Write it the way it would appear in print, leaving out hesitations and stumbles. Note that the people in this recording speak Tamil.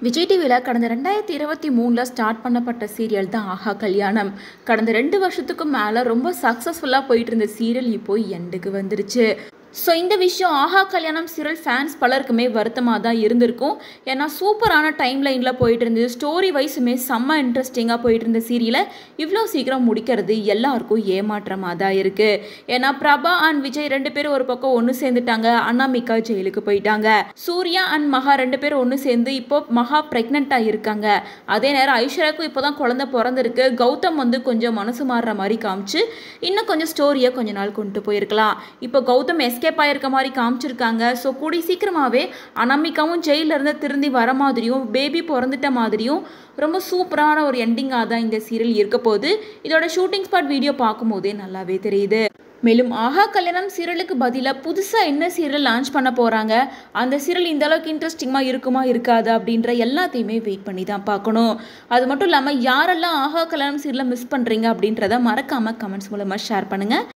விஜய் டிவியில் கடந்த 2023 ஸ்டார்ட் பண்ணப்பட்ட சீரியல் தான் ஆஹா கல்யாணம். கடந்த 2 வருஷத்துக்கும் மேலே ரொம்ப சக்ஸஸ்ஃபுல்லாக போயிட்டு இருந்த சீரியல் இப்போ எண்டுக்கு வந்துருச்சு. ஸோ இந்த விஷயம் ஆஹா கல்யாணம் சீரியல் ஃபேன்ஸ் பலருக்குமே வருத்தமாக தான் இருந்திருக்கும். ஏன்னா சூப்பரான டைம் லைனில் போயிட்டு இருந்தது, ஸ்டோரி வைஸுமே செம்ம இன்ட்ரெஸ்டிங்காக போயிட்டு இருந்த சீரியலை இவ்வளோ சீக்கிரம் முடிக்கிறது எல்லாருக்கும் ஏமாற்றமாக தான் இருக்குது. ஏன்னா பிரபா அண்ட் விஜய் 2 பேரும் ஒரு பக்கம் ஒன்று சேர்ந்துட்டாங்க, அனாமிகா ஜெயிலுக்கு போயிட்டாங்க. சூர்யா அண்ட் மகா 2 பேரும் ஒன்று சேர்ந்து இப்போ மகா ப்ரெக்னெண்ட்டாக இருக்காங்க. அதே நேரம் ஐஸ்வர்யாவுக்கும் இப்போ தான் குழந்தை பிறந்திருக்கு. கௌதம் கொஞ்சம் மனசு மாறுற மாதிரி காமிச்சு இன்னும் கொஞ்சம் ஸ்டோரியை கொஞ்ச நாள் கொண்டு போயிருக்கலாம். இப்போ கௌதம் எஸ்கேப் ஆயிருக்க மாதிரி காமிச்சிருக்காங்க. ஸோ கூடி சீக்கிரமாகவே அனாமிகாவும் ஜெயிலிருந்து திருந்தி வர மாதிரியும் பேபி பிறந்துட்ட மாதிரியும் ரொம்ப சூப்பரான ஒரு எண்டிங்காக தான் இந்த சீரியல் இருக்க போகுது. இதோட ஷூட்டிங் ஸ்பாட் வீடியோ பார்க்கும்போதே நல்லாவே தெரியுது. மேலும் ஆஹா கல்யாணம் சீரியலுக்கு பதிலாக புதுசாக என்ன சீரியல் லான்ச் பண்ண போகிறாங்க, அந்த சீரியல் இந்த அளவுக்கு இன்ட்ரெஸ்டிங்காக இருக்குமா இருக்காது அப்படின்ற எல்லாத்தையுமே வெயிட் பண்ணி தான் பார்க்கணும். அது மட்டும் இல்லாமல் யாரெல்லாம் ஆஹா கல்யாணம் சீரியலை மிஸ் பண்ணுறீங்க அப்படின்றத மறக்காமல் கமெண்ட்ஸ் மூலமாக ஷேர் பண்ணுங்கள்.